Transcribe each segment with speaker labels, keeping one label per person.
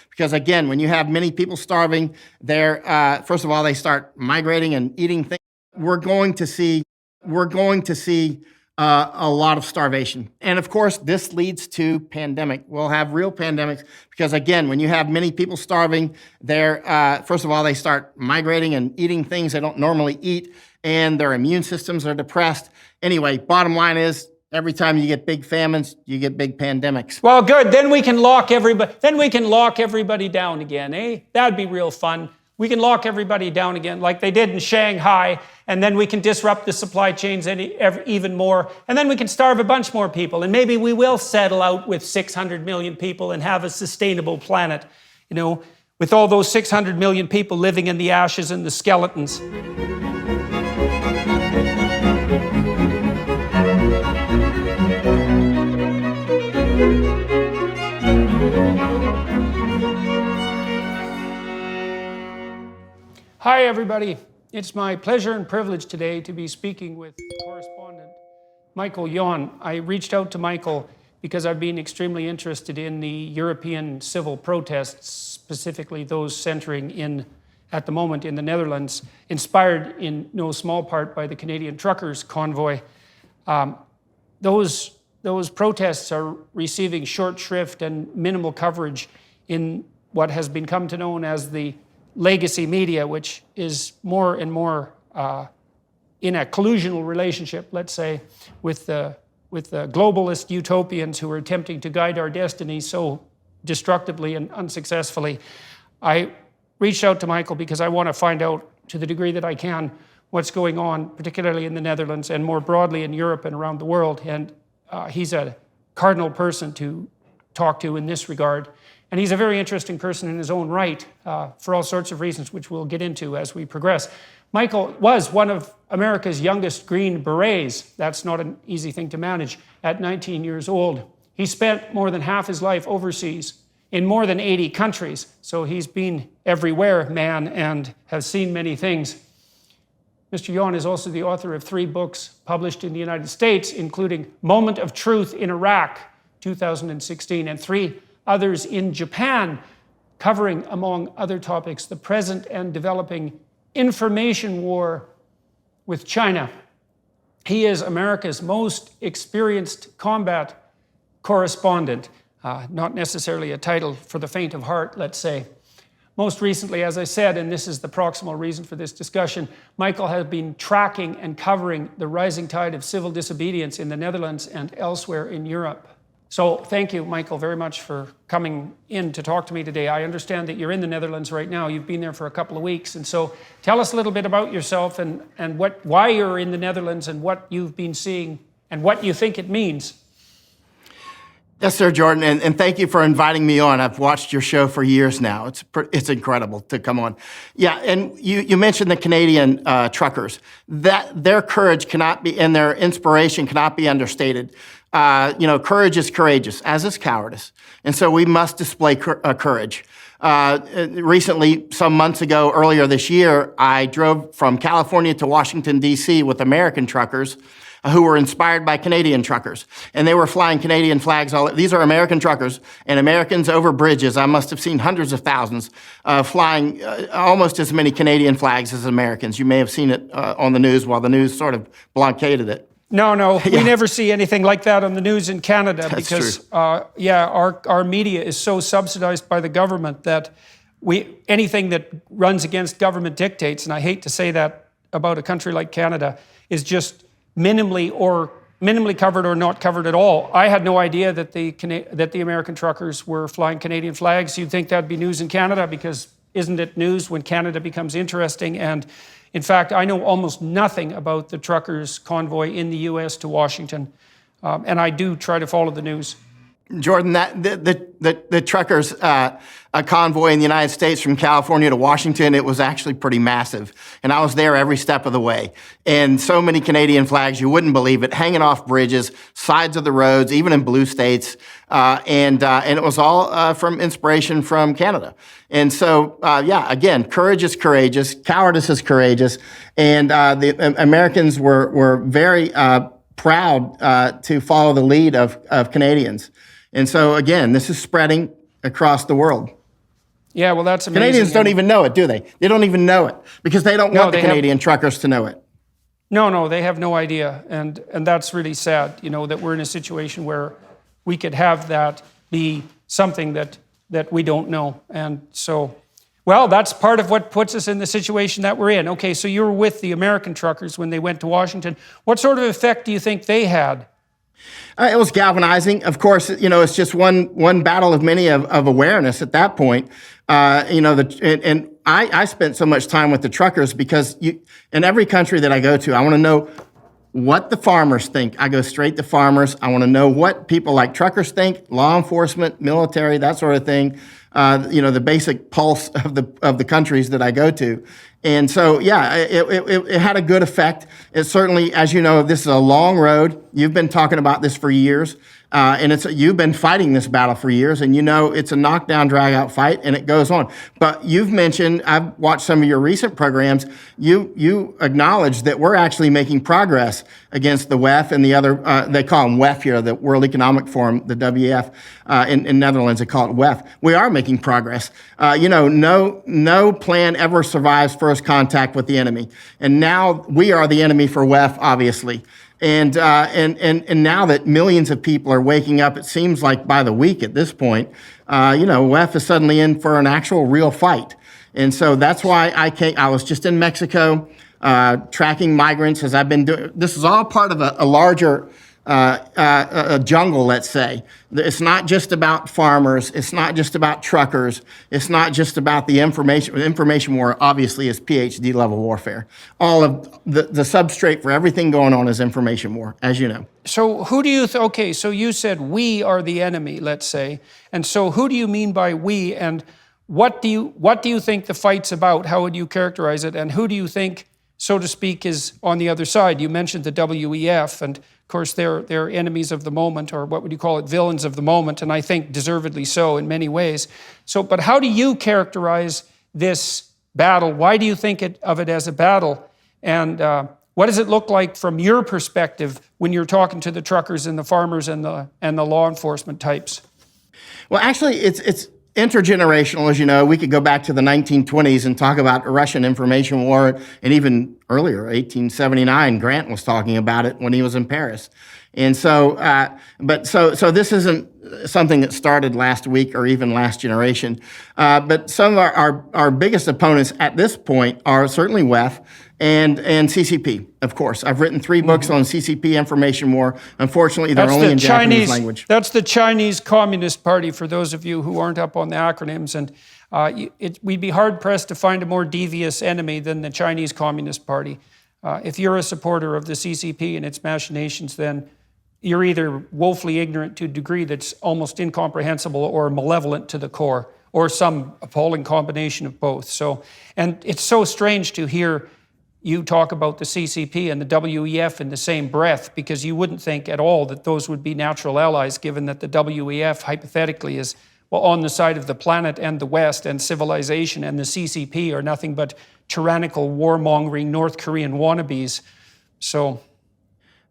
Speaker 1: Because again, when you have many people starving, first of all, they start migrating and eating things. We're going to see a lot of starvation. And of course, this leads to pandemic. We'll have real pandemics because again, when you have many people starving, first of all, they start migrating and eating things they don't normally eat, and their immune systems are depressed. Anyway, bottom line is, every time you get big famines, you get big pandemics.
Speaker 2: Well, good. Then we can lock everybody down again, eh? That'd be real fun. We can lock everybody down again like they did in Shanghai, and then we can disrupt the supply chains even more, and then we can starve a bunch more people, and maybe we will settle out with 600 million people and have a sustainable planet, with all those 600 million people living in the ashes and the skeletons. Hi, everybody. It's my pleasure and privilege today to be speaking with correspondent Michael Yon. I reached out to Michael because I've been extremely interested in the European civil protests, specifically those centering at the moment in the Netherlands, inspired in no small part by the Canadian truckers' convoy. Those protests are receiving short shrift and minimal coverage in what has become to known as the legacy media, which is more and more in a collusional relationship, let's say, with the globalist utopians who are attempting to guide our destiny so destructively and unsuccessfully. I reached out to Michael because I want to find out, to the degree that I can, what's going on, particularly in the Netherlands and more broadly in Europe and around the world. And he's a cardinal person to talk to in this regard. And he's a very interesting person in his own right for all sorts of reasons, which we'll get into as we progress. Michael was one of America's youngest Green Berets. That's not an easy thing to manage at 19 years old. He spent more than half his life overseas in more than 80 countries. So he's been everywhere, man, and has seen many things. Mr. Yon is also the author of 3 books published in the United States, including Moment of Truth in Iraq, 2016, and 3 others in Japan, covering, among other topics, the present and developing information war with China. He is America's most experienced combat correspondent, not necessarily a title for the faint of heart, let's say. Most recently, as I said, and this is the proximal reason for this discussion, Michael has been tracking and covering the rising tide of civil disobedience in the Netherlands and elsewhere in Europe. So thank you, Michael, very much for coming in to talk to me today. I understand that you're in the Netherlands right now. You've been there for a couple of weeks. And so tell us a little bit about yourself and why you're in the Netherlands and what you've been seeing and what you think it means.
Speaker 1: Yes, sir, Jordan, and thank you for inviting me on. I've watched your show for years now. It's incredible to come on. Yeah, and you mentioned the Canadian truckers. That their courage cannot be, and their inspiration cannot be understated. Courage is courageous, as is cowardice. And so we must display courage. Recently, some months ago, earlier this year, I drove from California to Washington, D.C. with American truckers who were inspired by Canadian truckers. And they were flying Canadian flags. These are American truckers, and Americans over bridges. I must have seen hundreds of thousands flying almost as many Canadian flags as Americans. You may have seen it on the news while the news sort of blockaded it.
Speaker 2: No, we never see anything like that on the news in Canada.
Speaker 1: That's
Speaker 2: because,
Speaker 1: true.
Speaker 2: Our media is so subsidized by the government that anything that runs against government dictates, and I hate to say that about a country like Canada, is just minimally covered or not covered at all. I had no idea that the American truckers were flying Canadian flags. You'd think that'd be news in Canada, because isn't it news when Canada becomes interesting? And in fact, I know almost nothing about the truckers' convoy in the U.S. to Washington, and I do try to follow the news.
Speaker 1: Jordan, the truckers' convoy in the United States from California to Washington, it was actually pretty massive. And I was there every step of the way. And so many Canadian flags, you wouldn't believe it, hanging off bridges, sides of the roads, even in blue states. And it was all from inspiration from Canada. And so, again, courage is courageous, cowardice is courageous. And the Americans were very proud to follow the lead of Canadians. And so, again, this is spreading across the world.
Speaker 2: Yeah, well, that's amazing.
Speaker 1: Canadians don't even know it, do they? They don't even know it because they don't want the Canadian truckers to know it.
Speaker 2: No, they have no idea, and that's really sad, that we're in a situation where we could have that be something that we don't know. And so, well, that's part of what puts us in the situation that we're in. Okay, so you were with the American truckers when they went to Washington. What sort of effect do you think they had?
Speaker 1: It was galvanizing. Of course, it's just one battle of many of awareness at that point. And I spent so much time with the truckers because in every country that I go to, I want to know what the farmers think. I go straight to farmers. I want to know what people like truckers think, law enforcement, military, that sort of thing. The basic pulse of the countries that I go to. And so, yeah, it had a good effect. It certainly, as you know, this is a long road. You've been talking about this for years. And you've been fighting this battle for years, and it's a knockdown, drag-out fight, and it goes on. But you've mentioned, I've watched some of your recent programs, you acknowledge that we're actually making progress against the WEF and the other, they call them WEF here, the World Economic Forum, the WEF, in Netherlands, they call it WEF. We are making progress. No plan ever survives first contact with the enemy. And now we are the enemy for WEF, obviously. And now that millions of people are waking up, it seems like by the week at this point, WEF is suddenly in for an actual real fight. And so that's why I was just in Mexico, tracking migrants as I've been doing. This is all part of a larger a jungle, let's say. It's not just about farmers. It's not just about truckers. It's not just about the information. Information war, obviously, is PhD level warfare. All of the substrate for everything going on is information war, as you know.
Speaker 2: So who do you, okay, so you said we are the enemy, let's say. And so who do you mean by we, and what do you think the fight's about? How would you characterize it? And who do you think, so to speak, is on the other side? You mentioned the WEF, and of course they're enemies of the moment, or what would you call it, villains of the moment, and I think deservedly so in many ways. So, but how do you characterize this battle? Why do you think of it as a battle? And what does it look like from your perspective when you're talking to the truckers and the farmers and the law enforcement types?
Speaker 1: Well, actually, it's intergenerational, as you know. We could go back to the 1920s and talk about Russian information war, and even earlier, 1879, Grant was talking about it when he was in Paris. And so, so this isn't something that started last week or even last generation. But some of our biggest opponents at this point are certainly WEF and CCP, of course. I've written 3 books on CCP information war. Unfortunately, they're only in Japanese language.
Speaker 2: That's the Chinese Communist Party, for those of you who aren't up on the acronyms. And we'd be hard-pressed to find a more devious enemy than the Chinese Communist Party. If you're a supporter of the CCP and its machinations, then you're either woefully ignorant to a degree that's almost incomprehensible, or malevolent to the core, or some appalling combination of both. So, and it's so strange to hear you talk about the CCP and the WEF in the same breath, because you wouldn't think at all that those would be natural allies, given that the WEF hypothetically is, well, on the side of the planet and the West and civilization, and the CCP are nothing but tyrannical, warmongering North Korean wannabes. So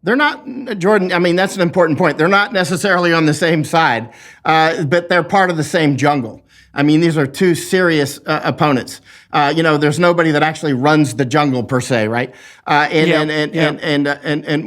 Speaker 1: they're not, Jordan, I mean, that's an important point. They're not necessarily on the same side, but they're part of the same jungle. I mean, these are 2 serious opponents. There's nobody that actually runs the jungle per se, right? And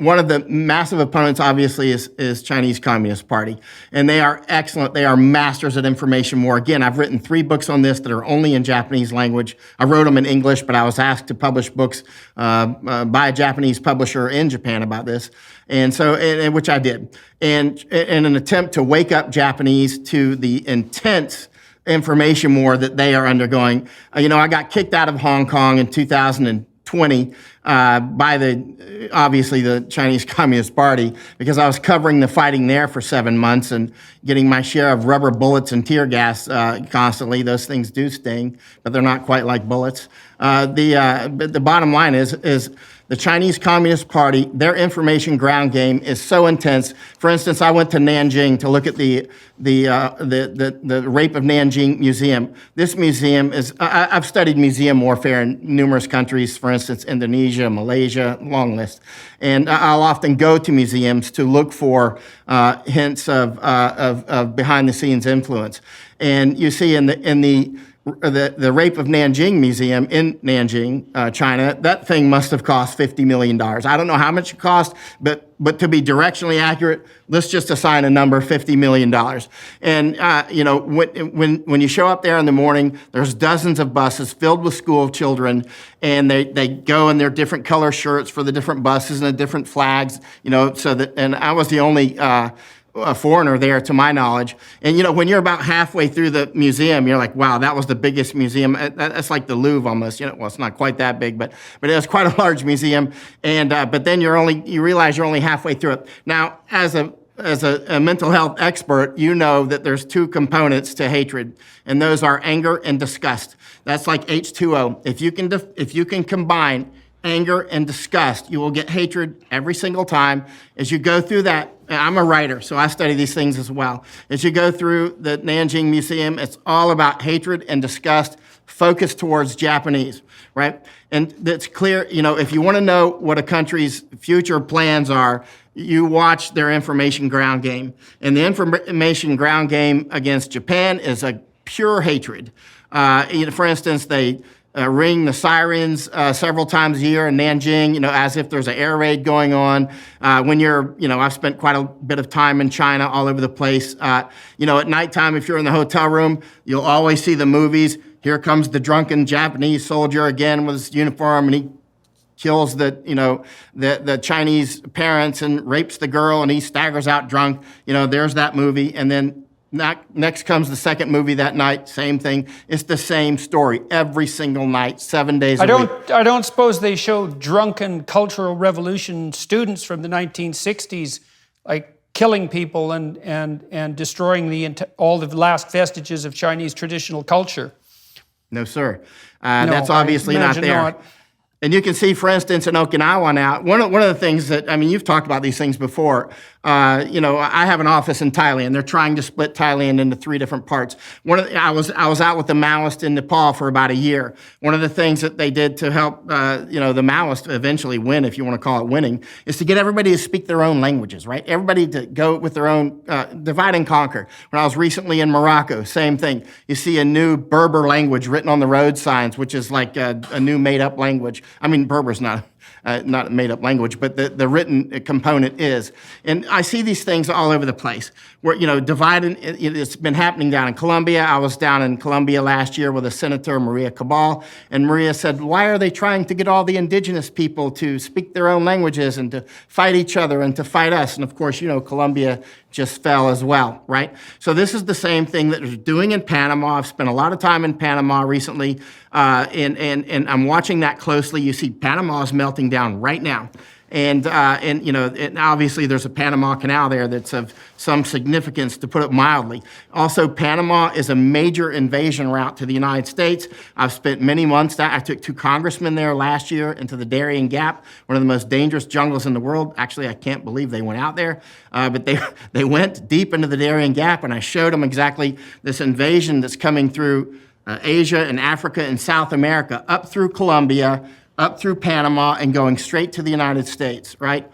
Speaker 1: one of the massive opponents, obviously, is Chinese Communist Party, and they are excellent. They are masters at information war. Again, I've written 3 books on this that are only in Japanese language. I wrote them in English, but I was asked to publish books by a Japanese publisher in Japan about this, and so which I did, and in an attempt to wake up Japanese to the intense information war that they are undergoing. I got kicked out of Hong Kong in 2020 by obviously the Chinese Communist Party, because I was covering the fighting there for 7 months and getting my share of rubber bullets and tear gas constantly. Those things do sting, but they're not quite like bullets. But the bottom line is the Chinese Communist Party, their information ground game is so intense. For instance, I went to Nanjing to look at the Rape of Nanjing Museum. This museum is, I've studied museum warfare in numerous countries, for instance, Indonesia, Malaysia, long list. And I'll often go to museums to look for hints of behind-the-scenes influence. And you see in the the Rape of Nanjing Museum in Nanjing, China, that thing must have cost $50 million. I don't know how much it cost, but to be directionally accurate, let's just assign a number, $50 million. And, when you show up there in the morning, there's dozens of buses filled with school children, and they go in their different color shirts for the different buses and the different flags, and I was the only, a foreigner there, to my knowledge. And, when you're about halfway through the museum, you're like, wow, that was the biggest museum. That's like the Louvre almost. Well, it's not quite that big, but it was quite a large museum. And, but then you realize you're only halfway through it. Now, as a mental health expert, you know that there's two components to hatred, and those are anger and disgust. That's like H2O. If you can combine anger and disgust, you will get hatred every single time. As you go through that, I'm a writer, so I study these things as well. As you go through the Nanjing Museum, it's all about hatred and disgust focused towards Japanese, right? And it's clear, if you want to know what a country's future plans are, you watch their information ground game. And the information ground game against Japan is a pure hatred. For instance, they ring the sirens several times a year in Nanjing, as if there's an air raid going on. I've spent quite a bit of time in China, all over the place. At nighttime, if you're in the hotel room, you'll always see the movies. Here comes the drunken Japanese soldier again with his uniform, and he kills the Chinese parents and rapes the girl, and he staggers out drunk. There's that movie. And then next comes the second movie that night, same thing. It's the same story every single night, 7 days a week.
Speaker 2: I don't suppose they show drunken Cultural Revolution students from the 1960s, like killing people and destroying all the last vestiges of Chinese traditional culture.
Speaker 1: No, sir. That's obviously not there. Not. And you can see, for instance, in Okinawa now, one of the things that, you've talked about these things before. I have an office in Thailand. They're trying to split Thailand into 3 different parts. I was out with the Maoists in Nepal for about a year. One of the things that they did to help, the Maoists eventually win, if you want to call it winning, is to get everybody to speak their own languages, right? Everybody to go with their own, divide and conquer. When I was recently in Morocco, same thing. You see a new Berber language written on the road signs, which is like a new made-up language. Berber's not a made-up language, but the written component is. And I see these things all over the place where, dividing, it's been happening down in Colombia. I was down in Colombia last year with a Senator, Maria Cabal, and Maria said, why are they trying to get all the indigenous people to speak their own languages and to fight each other and to fight us? And of course, Colombia just fell as well, right? So this is the same thing that they're doing in Panama. I've spent a lot of time in Panama recently, and I'm watching that closely. You see Panama is melting down right now. And obviously there's a Panama Canal there that's of some significance, to put it mildly. Also, Panama is a major invasion route to the United States. I've spent many months there. I took 2 congressmen there last year into the Darien Gap, one of the most dangerous jungles in the world. Actually, I can't believe they went out there, but they went deep into the Darien Gap, and I showed them exactly this invasion that's coming through Asia and Africa and South America, up through Colombia, up through Panama, and going straight to the United States, right?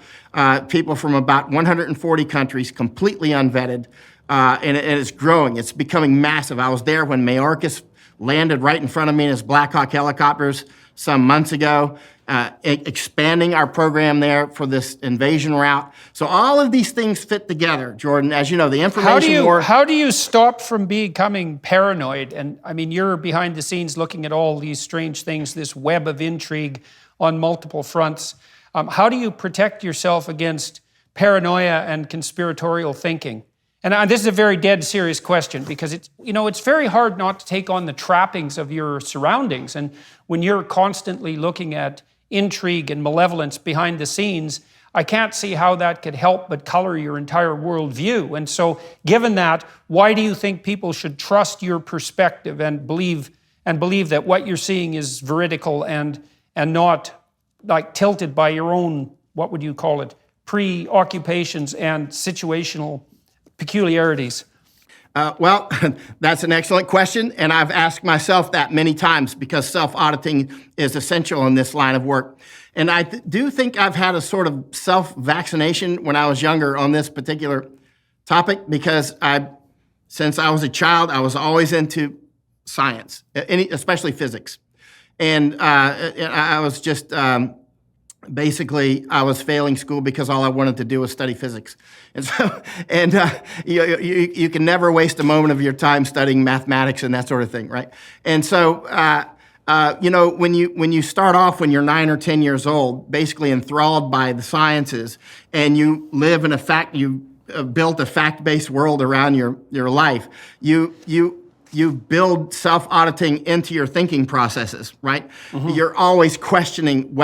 Speaker 1: People from about 140 countries, completely unvetted, and it's growing. It's becoming massive. I was there when Mayorkas landed right in front of me in his Black Hawk helicopters some months ago, expanding our program there for this invasion route. So all of these things fit together, Jordan. As you know, the information war...
Speaker 2: How do you stop from becoming paranoid? And you're behind the scenes looking at all these strange things, this web of intrigue on multiple fronts. How do you protect yourself against paranoia and conspiratorial thinking? And this is a very dead serious question, because it's very hard not to take on the trappings of your surroundings. And when you're constantly looking at intrigue and malevolence behind the scenes, I can't see how that could help but color your entire worldview. And so, given that, why do you think people should trust your perspective and believe that what you're seeing is veridical and not like tilted by your own, what would you call it, preoccupations and situational peculiarities?
Speaker 1: Well, that's an excellent question, and I've asked myself that many times, because self-auditing is essential in this line of work. And I do think I've had a sort of self-vaccination when I was younger on this particular topic, because since I was a child, I was always into science, especially physics. And I was just basically I was failing school because all I wanted to do was study physics. And so, you can never waste a moment of your time studying mathematics and that sort of thing, right? And so, when you start off when you're 9 or 10 years old, basically enthralled by the sciences, and you live in you built a fact-based world around your life, you build self-auditing into your thinking processes, right? Mm-hmm. You're always questioning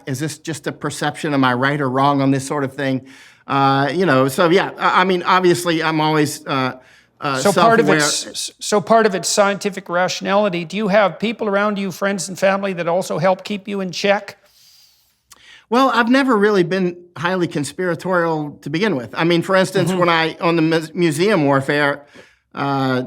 Speaker 1: is this just a perception? Am I right or wrong on this sort of thing? So yeah, I mean, obviously I'm always
Speaker 2: so part of it's scientific rationality. Do you have people around you, friends and family, that also help keep you in check?
Speaker 1: Well, I've never really been highly conspiratorial to begin with. I mean, for instance, when on the museum warfare, I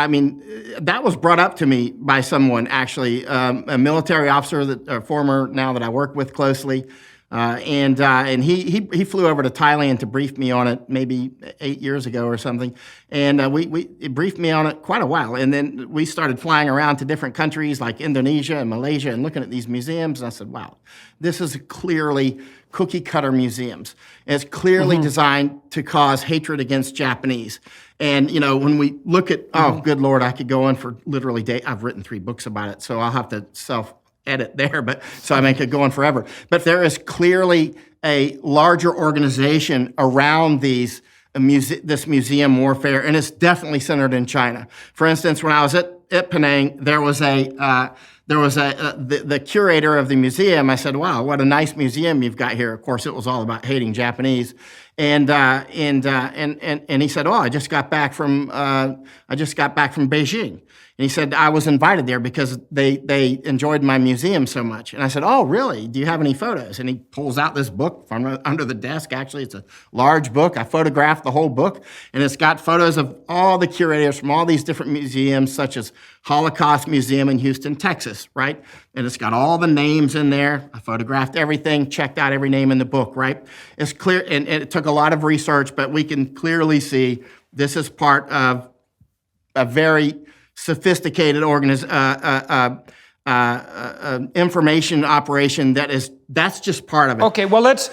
Speaker 1: mean, that was brought up to me by someone, actually, a military officer, a former now that I work with closely. And he flew over to Thailand to brief me on it maybe 8 years ago or something. And it briefed me on it quite a while. And then we started flying around to different countries like Indonesia and Malaysia and looking at these museums. And I said, wow, this is clearly cookie cutter museums. It's clearly designed to cause hatred against Japanese. And, when we look at, good Lord, I could go on for literally days. I've written 3 books about it, so I'll have to edit there, but so I could go on forever. But there is clearly a larger organization around this museum warfare, and it's definitely centered in China. For instance, when I was at Penang, there was the curator of the museum. I said, "Wow, what a nice museum you've got here." Of course, it was all about hating Japanese, and he said, "Oh, I just got back from Beijing." And he said, I was invited there because they enjoyed my museum so much. And I said, oh, really? Do you have any photos? And he pulls out this book from under the desk. Actually, it's a large book. I photographed the whole book. And it's got photos of all the curators from all these different museums, such as Holocaust Museum in Houston, Texas, right? And it's got all the names in there. I photographed everything, checked out every name in the book, right? It's clear, and it took a lot of research, but we can clearly see this is part of a very sophisticated information operation that's just part of it.
Speaker 2: Okay, well, let's